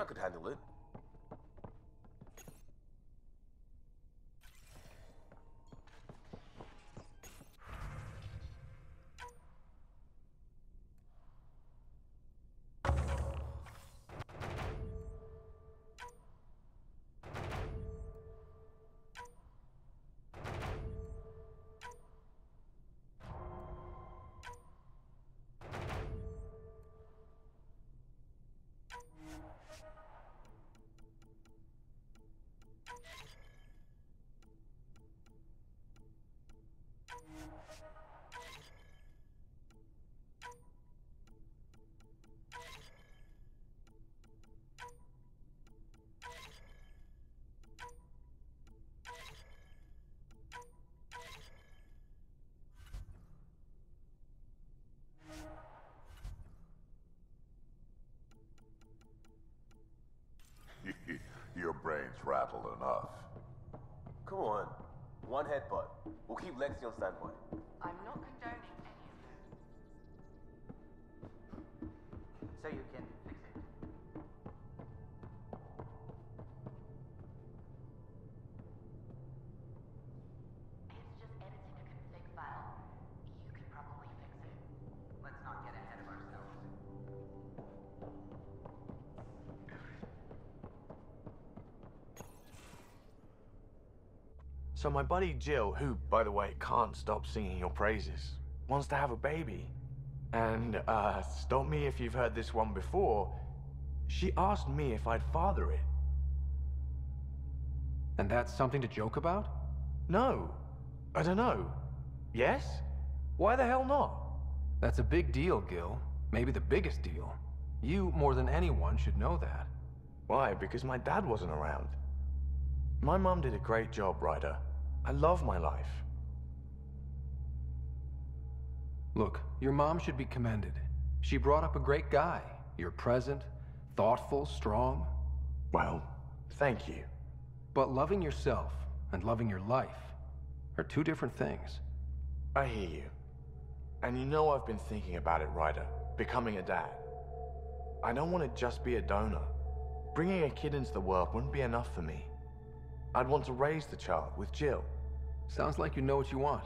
I could handle it. Your brain's rattled enough. Come on. One headbutt. We'll keep Lexi on standby. I'm not condoning any of this. So you can fix it. It's just editing a config file. You can probably fix it. Let's not get ahead of ourselves. So my buddy Jill, who, by the way, can't stop singing your praises, wants to have a baby. And, stop me if you've heard this one before, she asked me if I'd father it. And that's something to joke about? No. I don't know. Yes? Why the hell not? That's a big deal, Gil. Maybe the biggest deal. You, more than anyone, should know that. Why? Because my dad wasn't around. My mom did a great job, Ryder. I love my life. Look, your mom should be commended. She brought up a great guy. You're present, thoughtful, strong. Well, thank you. But loving yourself and loving your life are two different things. I hear you. And you know I've been thinking about it, Ryder. Becoming a dad. I don't want to just be a donor. Bringing a kid into the world wouldn't be enough for me. I'd want to raise the child with Jill. Sounds like you know what you want.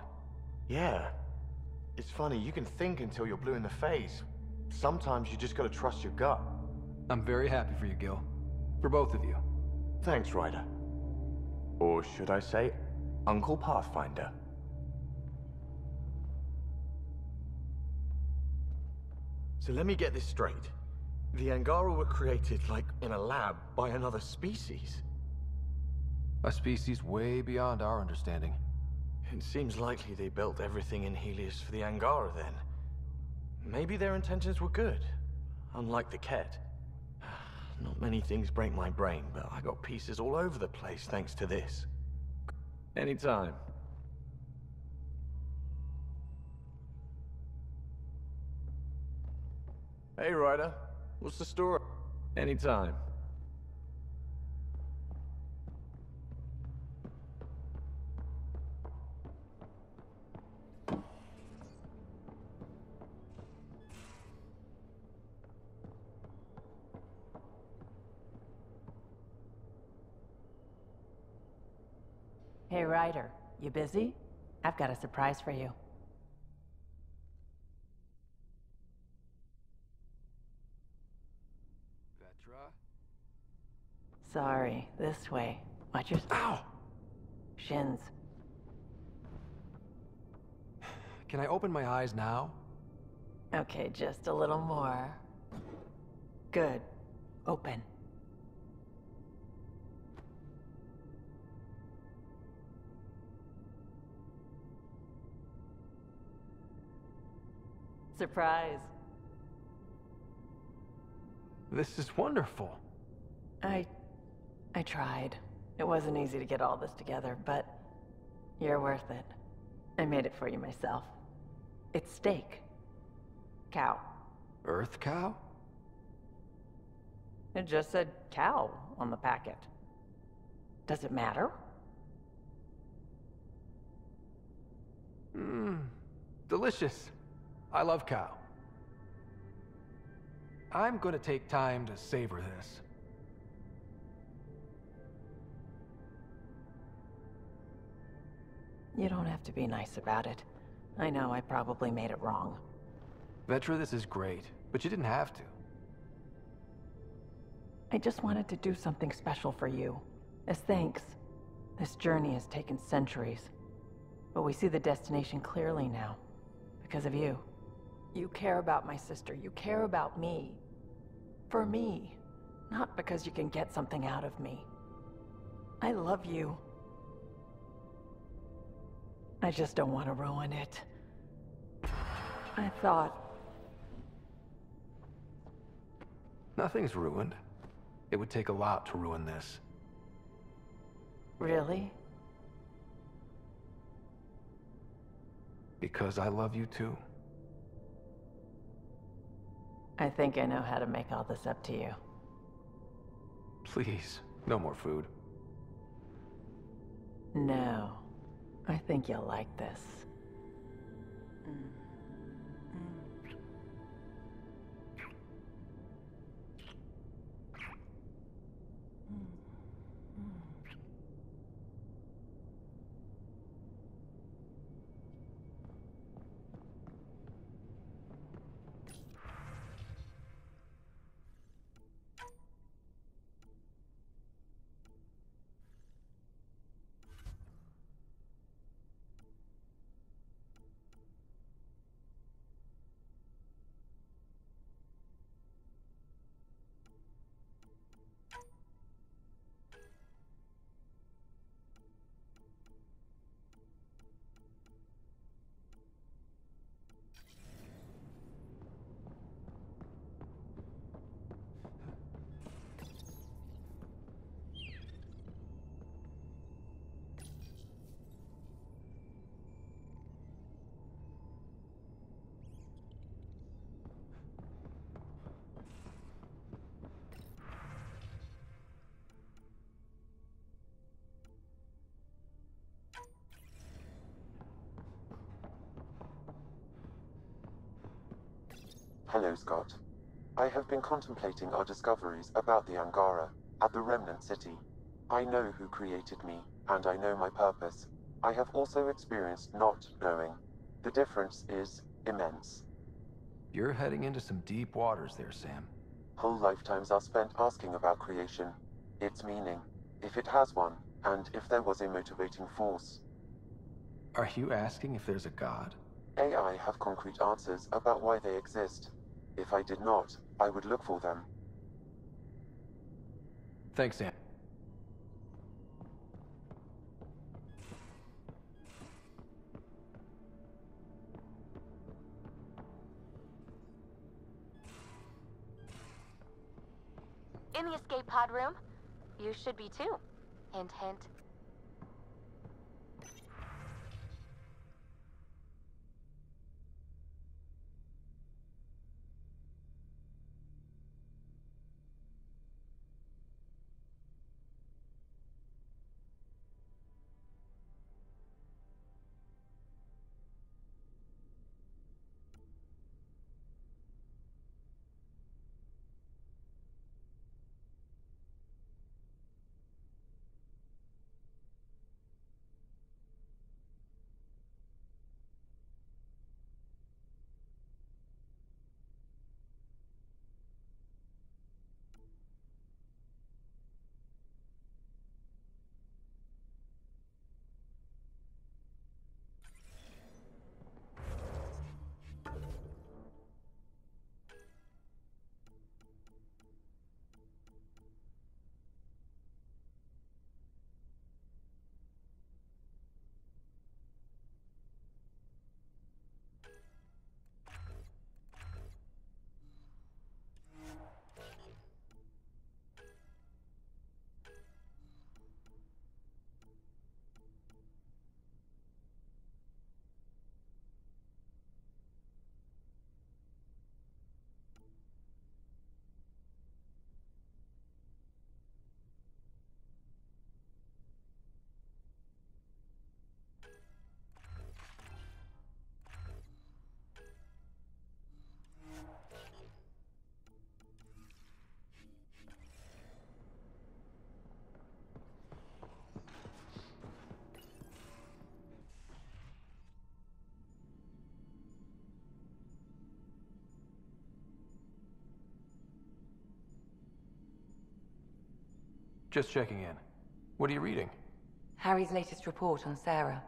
Yeah. It's funny, you can think until you're blue in the face. Sometimes you just gotta trust your gut. I'm very happy for you, Gil. For both of you. Thanks, Ryder. Or should I say, Uncle Pathfinder. So let me get this straight. The Angara were created, like, in a lab by another species. A species way beyond our understanding. It seems likely they built everything in Helios for the Angara, then. Maybe their intentions were good, unlike the Ket. Not many things break my brain, but I got pieces all over the place thanks to this. Anytime. Hey, Ryder. What's the story? Anytime. Hey, Ryder, you busy? I've got a surprise for you. Vetra? Sorry, this way. Watch your... Ow! shins. Can I open my eyes now? Okay, just a little more. Good. Open. Surprise. This is wonderful. I tried. It wasn't easy to get all this together, but you're worth it. I made it for you myself. It's steak. Cow. Earth cow? It just said cow on the packet. Does it matter? Mmm. Delicious. I love cow. I'm gonna take time to savor this. You don't have to be nice about it. I know I probably made it wrong. Vetra, this is great, but you didn't have to. I just wanted to do something special for you. As thanks. This journey has taken centuries. But we see the destination clearly now. Because of you. You care about my sister. You care about me. For me. Not because you can get something out of me. I love you. I just don't want to ruin it. I thought... Nothing's ruined. It would take a lot to ruin this. Really? Because I love you too. I think I know how to make all this up to you. Please, no more food. No. I think you'll like this. Hello, Scott. I have been contemplating our discoveries about the Angara at the Remnant City. I know who created me, and I know my purpose. I have also experienced not knowing. The difference is immense. You're heading into some deep waters there, Sam. Whole lifetimes are spent asking about creation, its meaning, if it has one, and if there was a motivating force. Are you asking if there's a god? AI have concrete answers about why they exist. If I did not, I would look for them. Thanks, Sam. In the escape pod room, you should be too. Hint, hint. Just checking in. What are you reading? Harry's latest report on Sarah.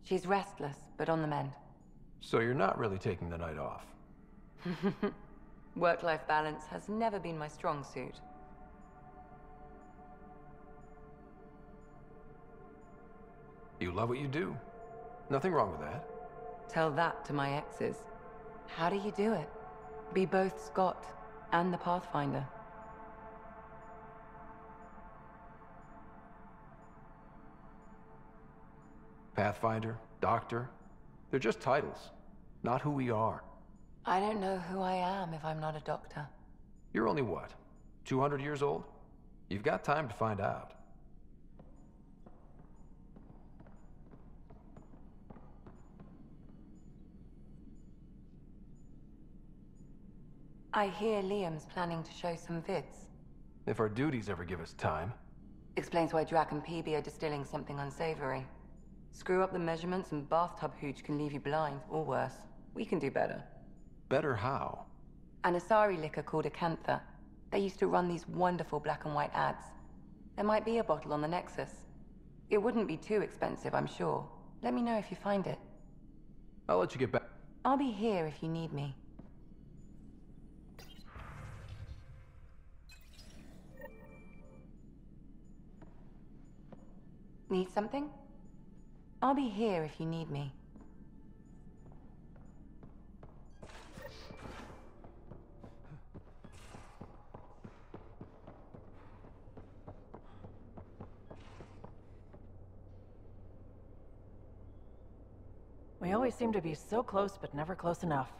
She's restless, but on the mend. So you're not really taking the night off. Work-life balance has never been my strong suit. You love what you do. Nothing wrong with that. Tell that to my exes. How do you do it? Be both Scott and the Pathfinder. Pathfinder, Doctor, they're just titles, not who we are. I don't know who I am if I'm not a doctor. You're only what, 200 years old? You've got time to find out. I hear Liam's planning to show some vids. If our duties ever give us time. Explains why Drac and PB are distilling something unsavory. Screw up the measurements and bathtub hooch can leave you blind, or worse. We can do better. Better how? An Asari liquor called Acantha. They used to run these wonderful black and white ads. There might be a bottle on the Nexus. It wouldn't be too expensive, I'm sure. Let me know if you find it. I'll let you get back. I'll be here if you need me. Need something? I'll be here if you need me. We always seem to be so close, but never close enough.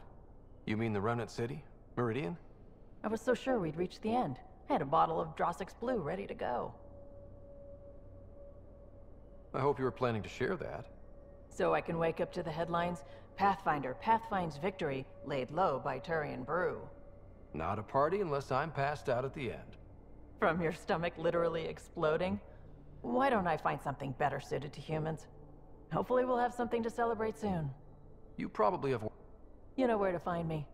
You mean the Remnant City? Meridian? I was so sure we'd reach the end. I had a bottle of Drossix Blue ready to go. I hope you were planning to share that. So I can wake up to the headlines, Pathfinder pathfinds victory, laid low by Turian Brew. Not a party unless I'm passed out at the end. From your stomach literally exploding? Why don't I find something better suited to humans? Hopefully we'll have something to celebrate soon. You probably have... You know where to find me.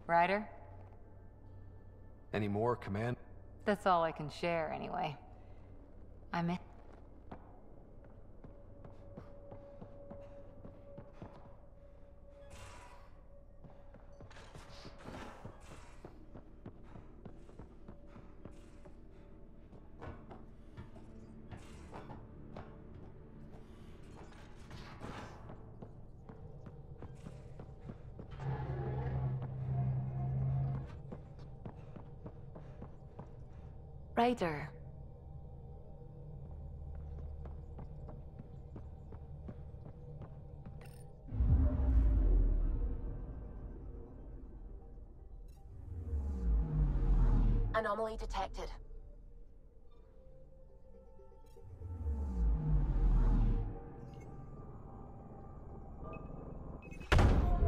Ryder? Any more, Command? That's all I can share, anyway. I'm in. Ryder. Anomaly detected.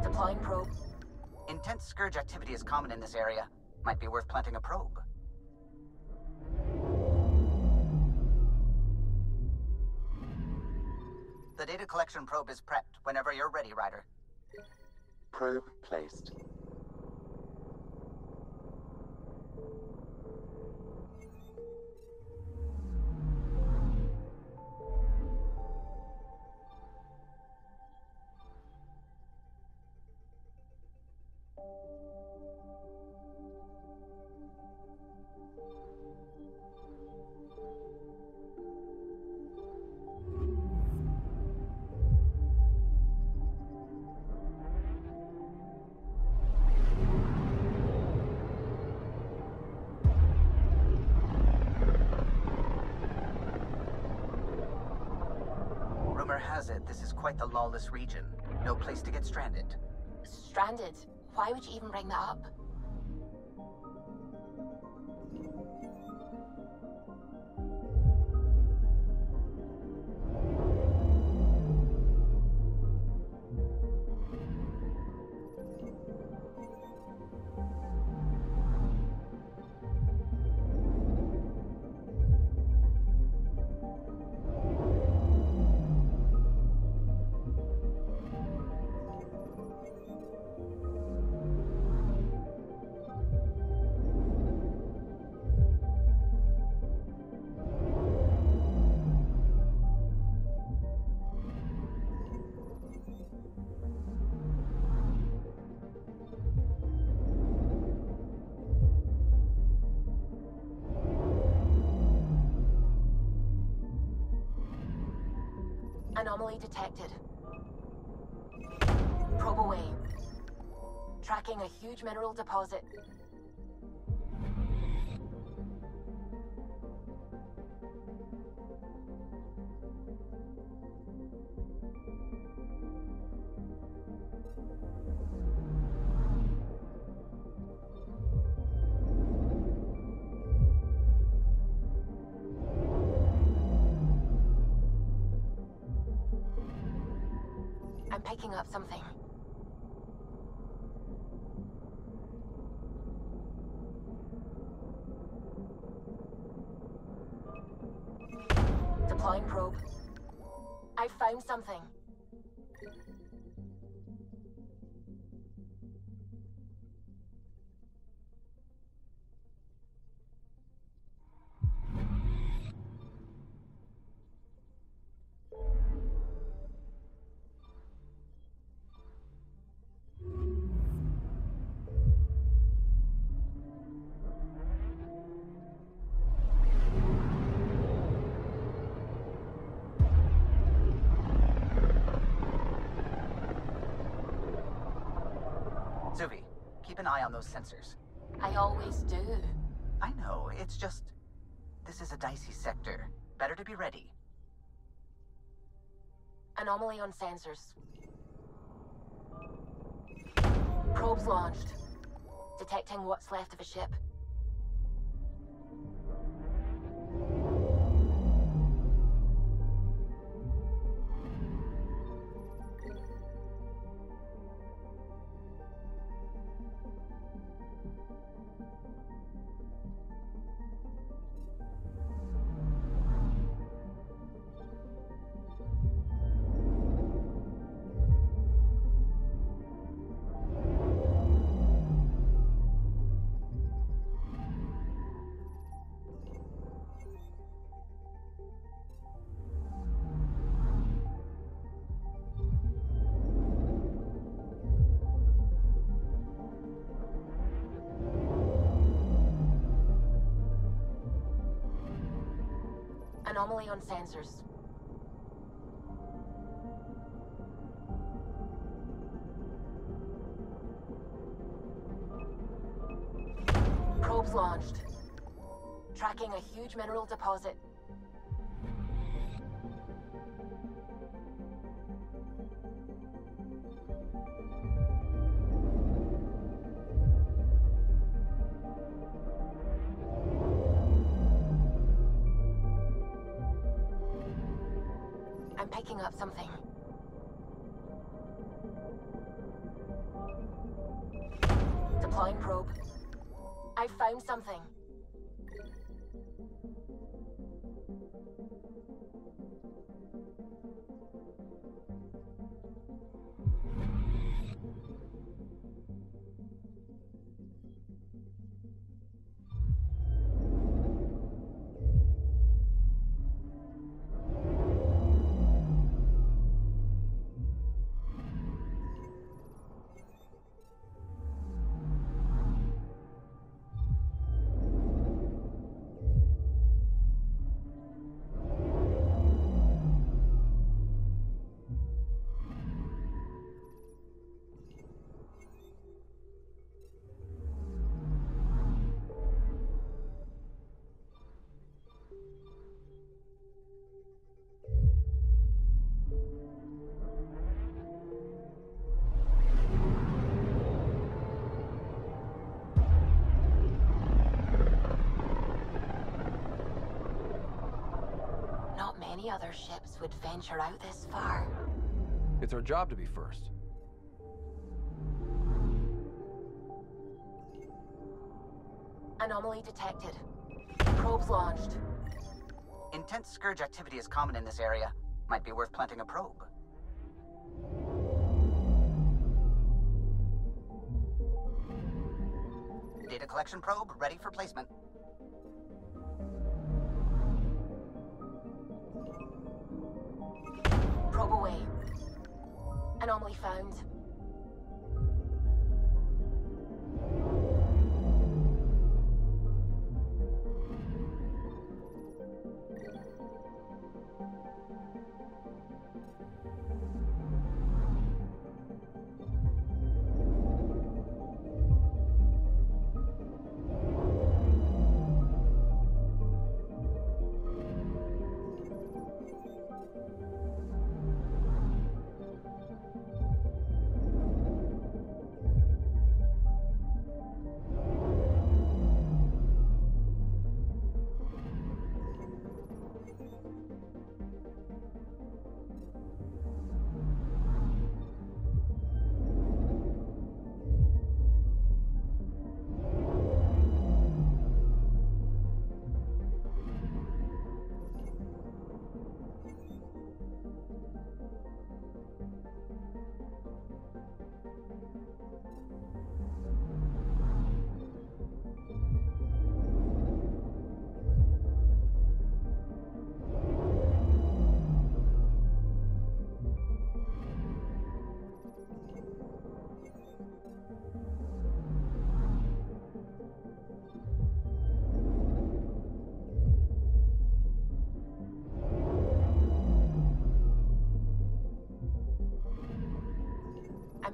Deploying probe. Intense scourge activity is common in this area. Might be worth planting a probe. The data collection probe is prepped whenever you're ready, Ryder. Probe placed. Rumor has it this is quite the lawless region. No place to get stranded. Stranded? Why would you even bring that up? Anomaly detected. Probe away. Tracking a huge mineral deposit. I'm picking up something. Deploying probe. I found something. Zuvi, keep an eye on those sensors. I always do. I know, it's just... This is a dicey sector. Better to be ready. Anomaly on sensors. Probes launched. Detecting what's left of a ship. Anomaly on sensors. Probes launched. Tracking a huge mineral deposit. I'm picking up something. Deploying probe. I found something. Not many other ships would venture out this far. It's our job to be first. Anomaly detected. Probes launched. Intense scourge activity is common in this area. Might be worth planting a probe. Data collection probe ready for placement. Probe away. Anomaly found.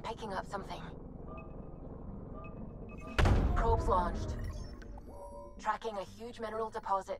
picking up something. Probes launched. Tracking a huge mineral deposit.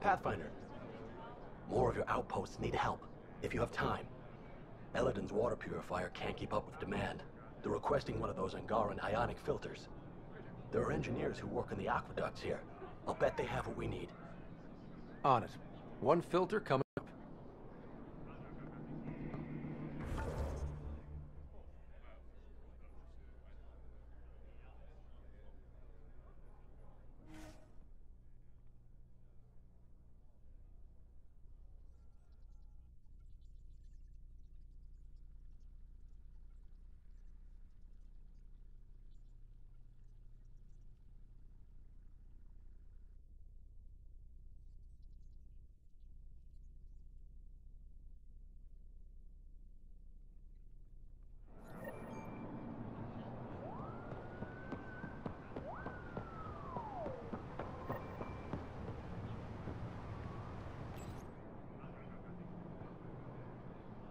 Pathfinder, more of your outposts need help, if you have time. Eladin's water purifier can't keep up with demand. They're requesting one of those Angaran ionic filters. There are engineers who work in the aqueducts here. I'll bet they have what we need. On it. One filter coming up.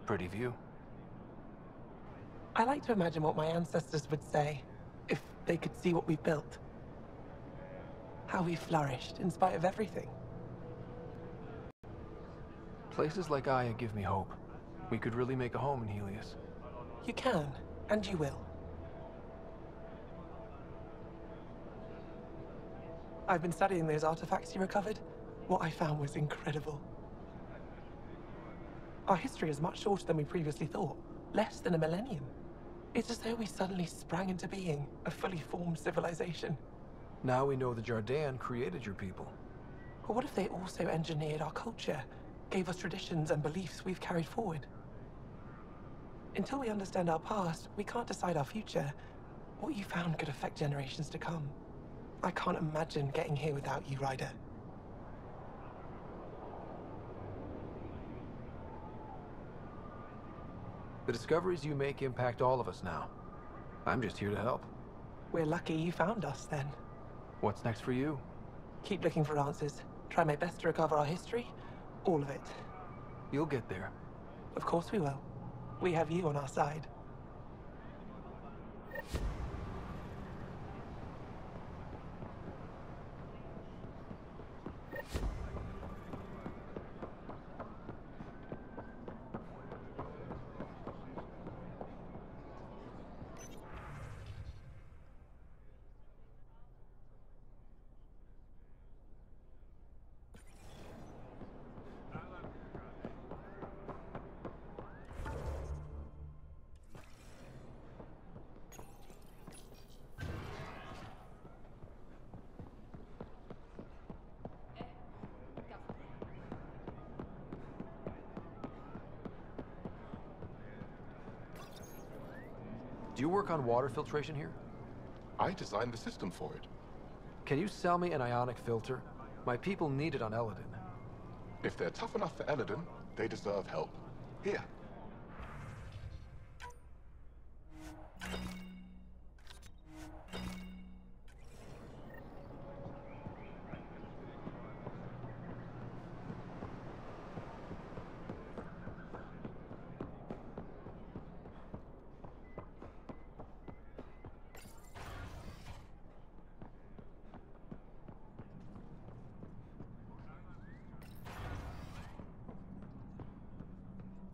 Pretty view. I like to imagine what my ancestors would say if they could see what we've built. How we flourished in spite of everything. Places like Aya give me hope. We could really make a home in Helios. You can, and you will. I've been studying those artifacts you recovered. What I found was incredible. Our history is much shorter than we previously thought. Less than a millennium. It's as though we suddenly sprang into being, a fully formed civilization. Now we know the Jardin created your people. But what if they also engineered our culture? Gave us traditions and beliefs we've carried forward? Until we understand our past, we can't decide our future. What you found could affect generations to come. I can't imagine getting here without you, Ryder. The discoveries you make impact all of us now. I'm just here to help. We're lucky you found us, then. What's next for you? Keep looking for answers. Try my best to recover our history. All of it. You'll get there. Of course we will. We have you on our side. Do you work on water filtration here? I designed the system for it. Can you sell me an ionic filter? My people need it on Eladin. If they're tough enough for Eladin, they deserve help. Here.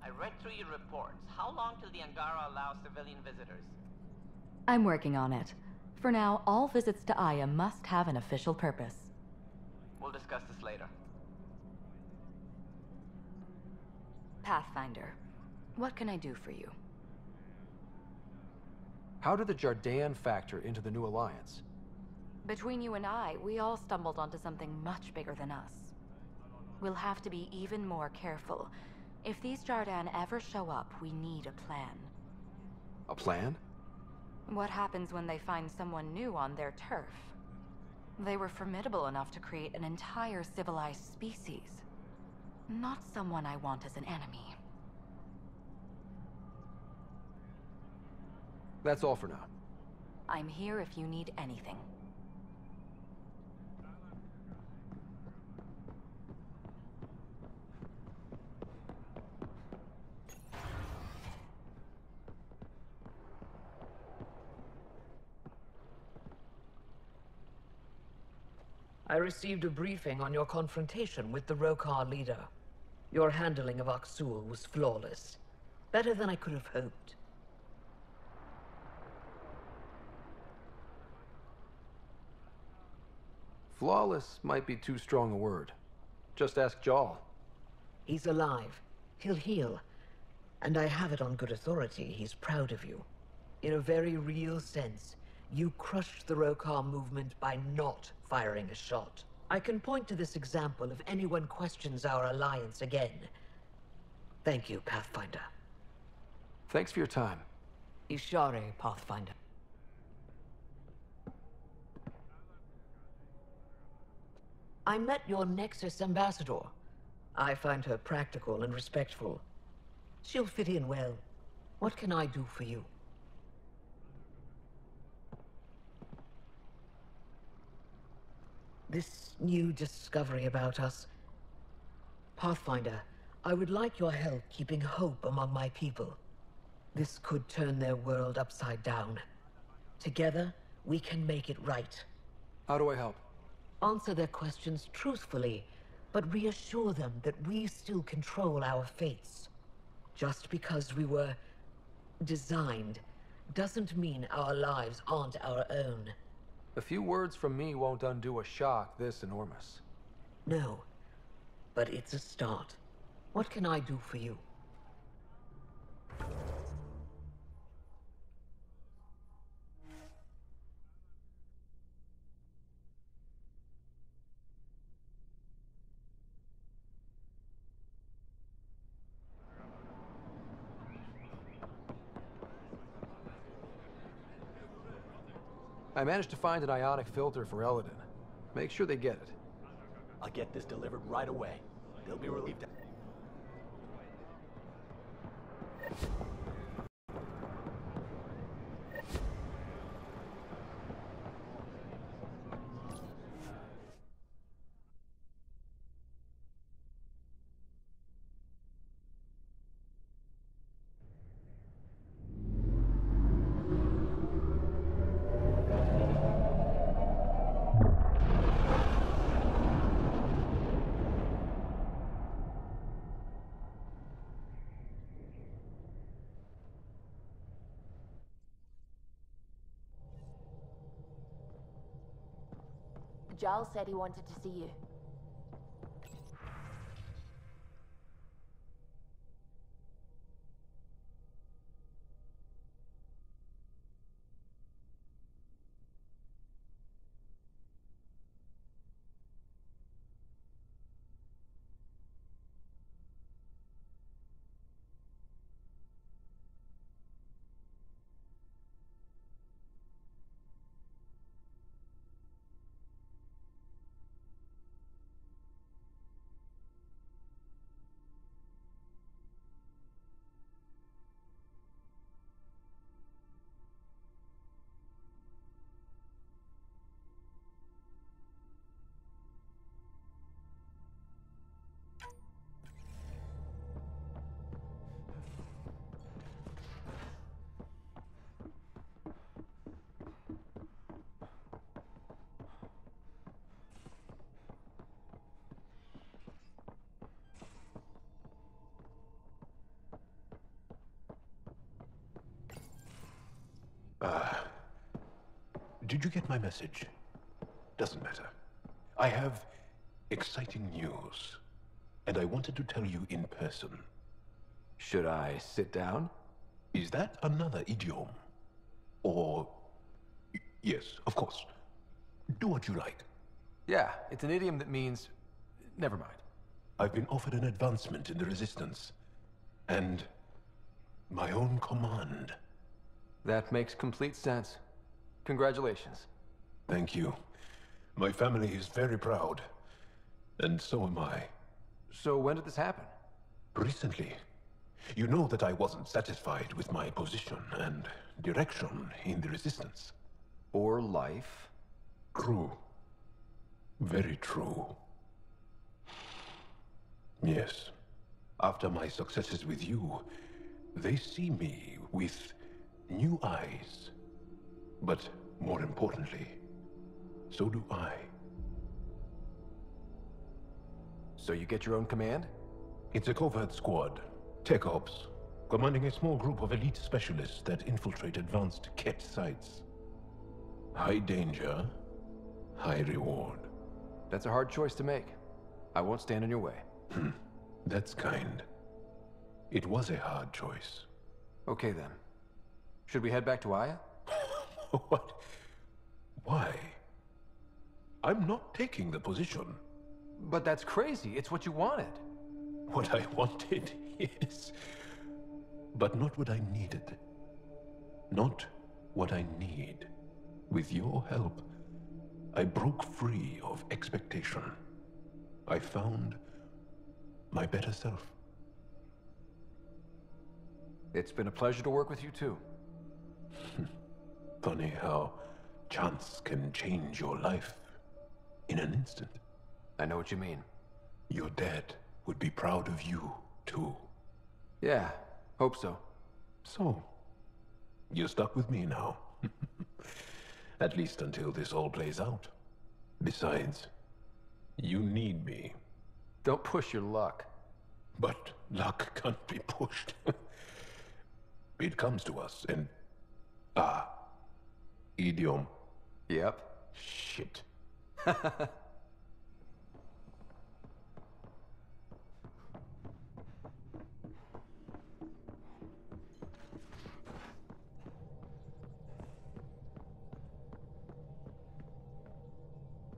I read through your reports. How long till the Angara allows civilian visitors? I'm working on it. For now, all visits to Aya must have an official purpose. We'll discuss this later. Pathfinder, what can I do for you? How did the Jardaean factor into the new alliance? Between you and I, we all stumbled onto something much bigger than us. We'll have to be even more careful. If these Jardan ever show up, we need a plan. A plan? What happens when they find someone new on their turf? They were formidable enough to create an entire civilized species. Not someone I want as an enemy. That's all for now. I'm here if you need anything. I received a briefing on your confrontation with the Rokar leader. Your handling of Aksul was flawless. Better than I could have hoped. Flawless might be too strong a word. Just ask Jal. He's alive. He'll heal. And I have it on good authority he's proud of you. In a very real sense, you crushed the Rokar movement by not firing a shot. I can point to this example if anyone questions our alliance again. Thank you, Pathfinder. Thanks for your time. Ishare, Pathfinder. I met your Nexus ambassador. I find her practical and respectful. She'll fit in well. What can I do for you? This new discovery about us. Pathfinder, I would like your help keeping hope among my people. This could turn their world upside down. Together, we can make it right. How do I help? Answer their questions truthfully, but reassure them that we still control our fates. Just because we were designed doesn't mean our lives aren't our own. A few words from me won't undo a shock this enormous. No, but it's a start. What can I do for you? I managed to find an ionic filter for Eladin. Make sure they get it. I'll get this delivered right away. They'll be relieved. Giles said he wanted to see you. Did you get my message? Doesn't matter. I have exciting news, and I wanted to tell you in person. Should I sit down? Is that another idiom? Or... Yes, of course. Do what you like. Yeah, it's an idiom that means... Never mind. I've been offered an advancement in the Resistance, and my own command. That makes complete sense. Congratulations. Thank you. My family is very proud, and so am I. So when did this happen? Recently. You know that I wasn't satisfied with my position and direction in the Resistance. Or life. True. Very true. Yes. After my successes with you, they see me with new eyes. But more importantly, so do I. So you get your own command? It's a covert squad, Tech Ops, commanding a small group of elite specialists that infiltrate advanced Ket sites. High danger, high reward. That's a hard choice to make. I won't stand in your way. That's kind. It was a hard choice. Okay then. Should we head back to Aya? What? Why? I'm not taking the position. But that's crazy. It's what you wanted. What I wanted, yes. But not what I needed. Not what I need. With your help, I broke free of expectation. I found my better self. It's been a pleasure to work with you too. Funny how chance can change your life in an instant. I know what you mean. Your dad would be proud of you, too. Yeah, hope so. So, you're stuck with me now. At least until this all plays out. Besides, you need me. Don't push your luck. But luck can't be pushed. It comes to us, and... idiom. Yep. Shit.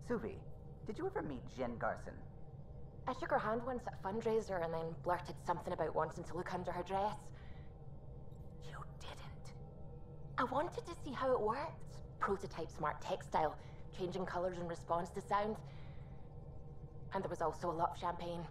Suvi, did you ever meet Jen Garson? I shook her hand once at a fundraiser and then blurted something about wanting to look under her dress. You didn't. I wanted to see how it worked. Prototype smart textile, changing colors in response to sound. And there was also a lot of champagne.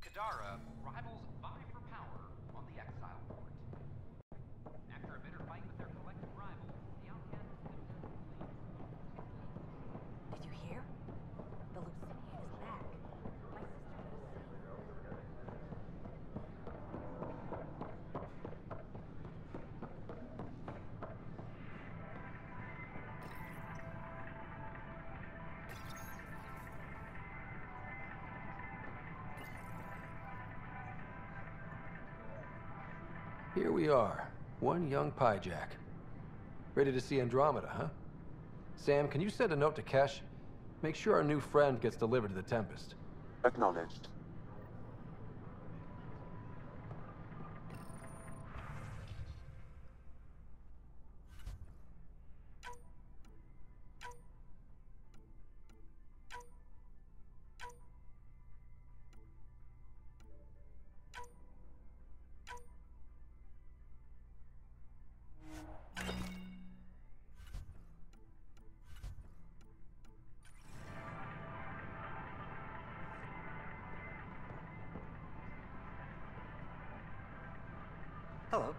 Kadara, rival Here we are, one young Pyjack. Ready to see Andromeda, huh? Sam, can you send a note to Kesh? Make sure our new friend gets delivered to the Tempest. Acknowledged. Hello.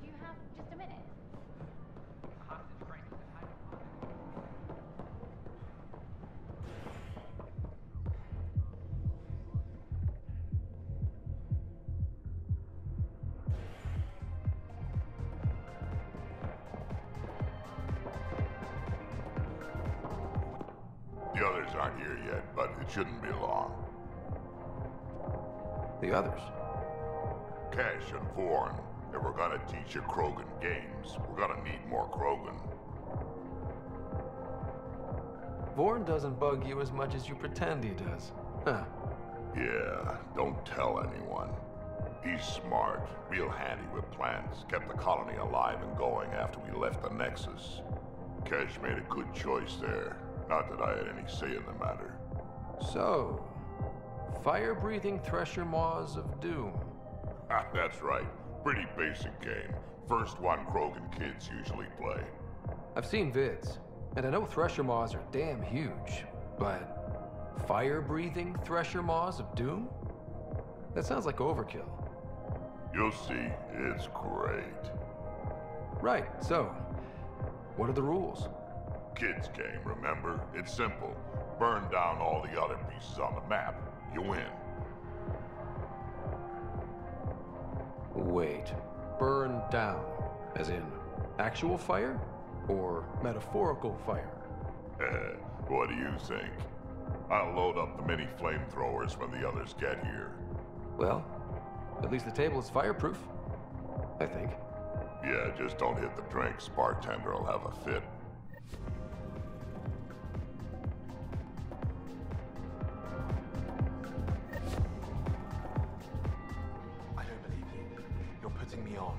Do you have just a minute? The others aren't here yet, but it shouldn't be long. The others? Kesh and Vorn. If we're gonna teach you Krogan games, we're gonna need more Krogan. Vorn doesn't bug you as much as you pretend he does. Huh. Yeah, don't tell anyone. He's smart, real handy with plans, kept the colony alive and going after we left the Nexus. Kesh made a good choice there. Not that I had any say in the matter. So, fire-breathing Thresher Maws of Doom. That's right. Pretty basic game. First one Krogan kids usually play. I've seen vids, and I know Thresher Maws are damn huge, but fire-breathing Thresher Maws of Doom? That sounds like overkill. You'll see, it's great. Right, so, what are the rules? Kids game, remember? It's simple. Burn down all the other pieces on the map. You win. Wait, burn down, as in actual fire? Or metaphorical fire? What do you think? I'll load up the mini flamethrowers when the others get here. Well, at least the table is fireproof, I think. Yeah, just don't hit the drinks. Bartender will have a fit. I don't believe you. You're putting me on.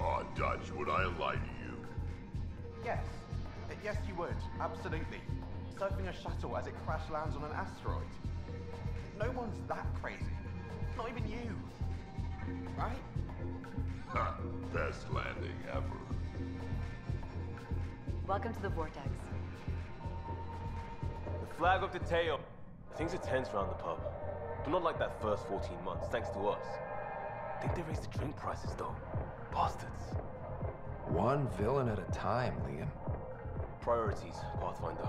Oh, Dutch, would I lie to you? Yes. Yes, you would. Absolutely. Surfing a shuttle as it crash lands on an asteroid. No one's that crazy. Not even you. Right? Best landing ever. Welcome to the Vortex. The flag of the tail. Things are tense around the pub. But not like that first 14 months, thanks to us. Think they raised the drink prices, though. Bastards. One villain at a time, Liam. Priorities, Pathfinder.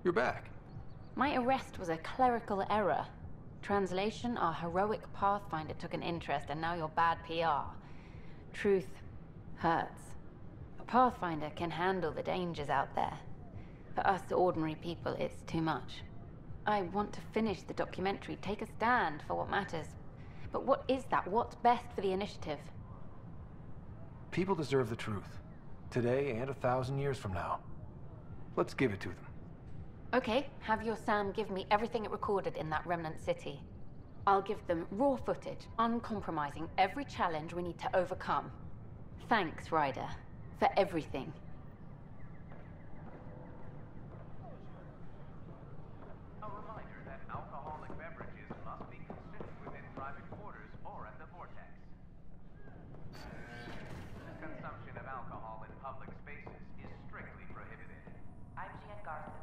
You're back. My arrest was a clerical error. Translation, our heroic Pathfinder took an interest, and now you're bad PR. Truth hurts. A Pathfinder can handle the dangers out there. For us ordinary people, it's too much. I want to finish the documentary, take a stand for what matters. But what is that? What's best for the initiative? People deserve the truth. Today and 1,000 years from now. Let's give it to them. Okay, have your Sam give me everything it recorded in that remnant city. I'll give them raw footage, uncompromising every challenge we need to overcome. Thanks, Ryder, for everything. A reminder that alcoholic beverages must be consumed within private quarters or at the vortex. Consumption of alcohol in public spaces is strictly prohibited. I'm Gian Garson,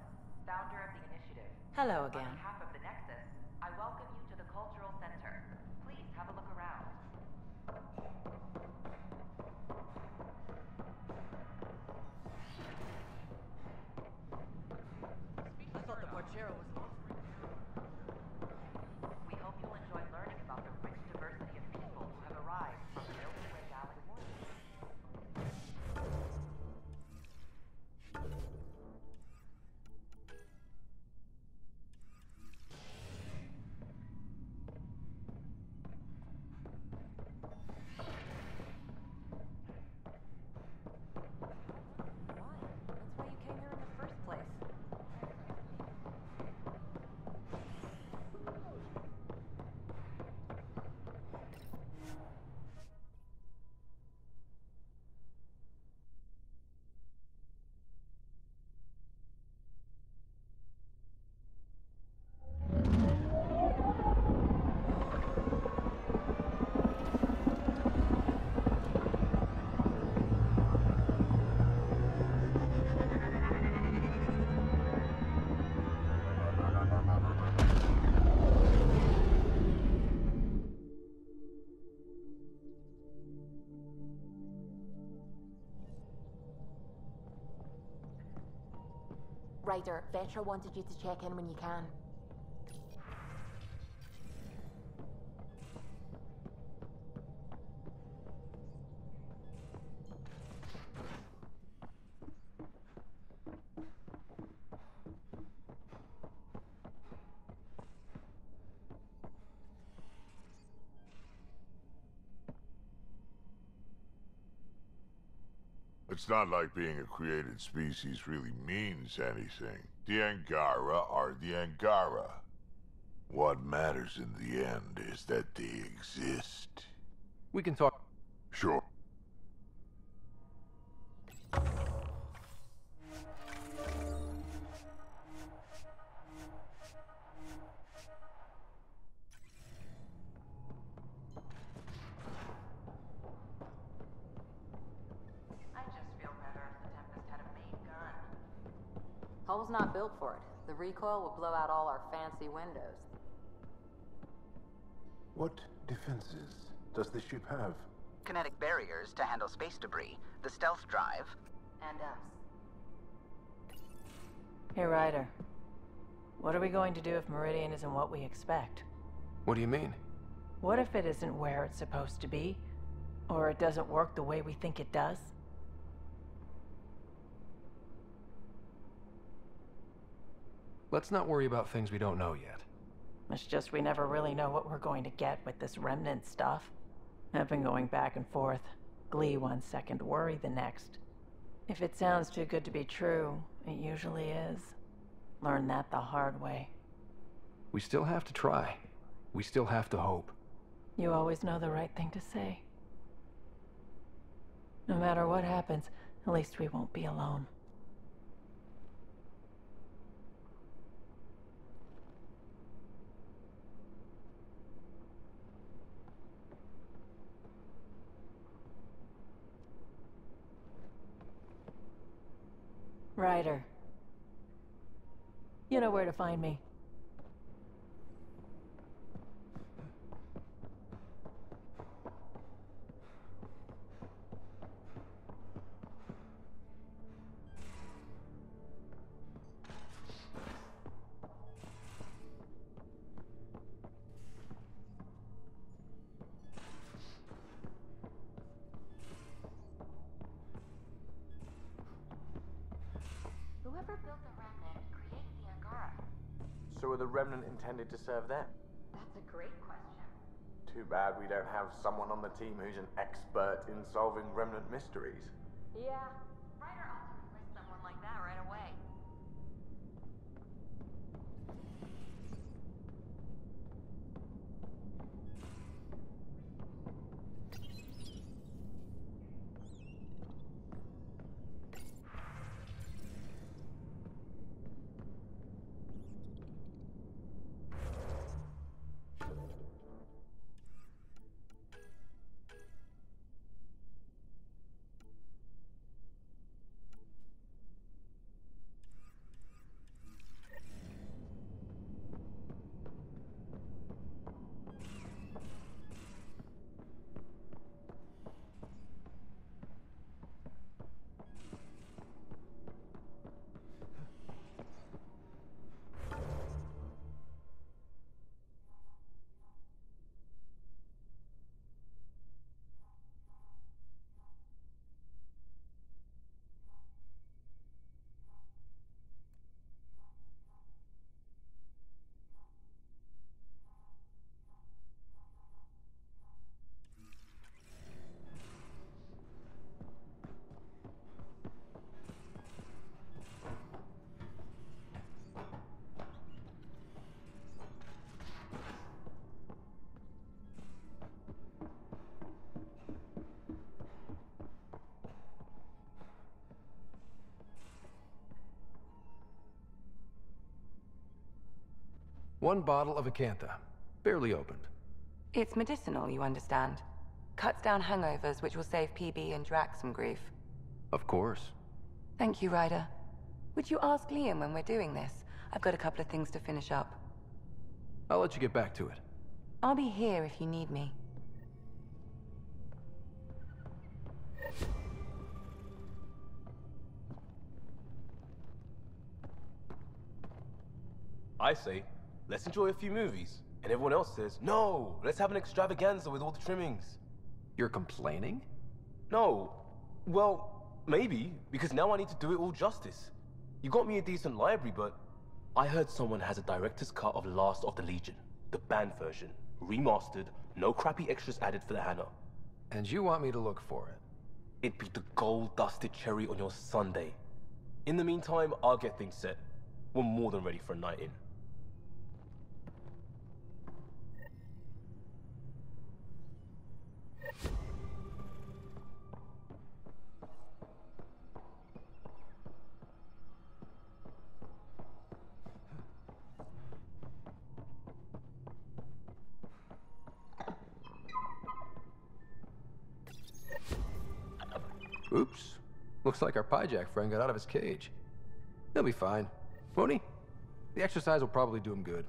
founder of the initiative. Hello On again. behalf of the Nexus, I welcome you to the Cultural Center. Please have a look around. I thought the Porchero was lost. We hope you'll enjoy learning about the rich diversity of people who have arrived from the Milky Way galaxy. That's why you came here in the first place. Ryder, Vetra wanted you to check in when you can. It's not like being a created species really means anything. The Angara are the Angara. What matters in the end is that they exist. We can talk. Sure. I'd just feel better if the Tempest had a main gun. Hull's not built for it. The recoil will blow out all our fancy windows. What defenses does the ship have? Kinetic barriers to handle space debris, the stealth drive. And us. Hey, Ryder. What are we going to do if Meridian isn't what we expect? What do you mean? What if it isn't where it's supposed to be? Or it doesn't work the way we think it does? Let's not worry about things we don't know yet. It's just we never really know what we're going to get with this remnant stuff. I've been going back and forth. Glee one second, worry the next. If it sounds too good to be true, it usually is. Learned that the hard way. We still have to try. We still have to hope. You always know the right thing to say. No matter what happens, at least we won't be alone. Ryder. You know where to find me. Whoever built the Remnant created the Angara. So are the Remnant intended to serve them? That's a great question. Too bad we don't have someone on the team who's an expert in solving Remnant mysteries. Yeah. Ryder ought to enlist someone like that right away. 1 bottle of Acantha, barely opened. It's medicinal, you understand. Cuts down hangovers, which will save PB and Drax some grief. Of course. Thank you, Ryder. Would you ask Liam when we're doing this? I've got a couple of things to finish up. I'll let you get back to it. I'll be here if you need me. I say, let's enjoy a few movies. And everyone else says, no, let's have an extravaganza with all the trimmings. You're complaining? No. Well, maybe, because now I need to do it all justice. You got me a decent library, but I heard someone has a director's cut of Last of the Legion, the banned version, remastered, no crappy extras added for the Hannah. And you want me to look for it? It'd be the gold-dusted cherry on your sundae. In the meantime, I'll get things set. We're more than ready for a night in. Oops. Looks like our Pyjack friend got out of his cage. He'll be fine. Won't he? The exercise will probably do him good.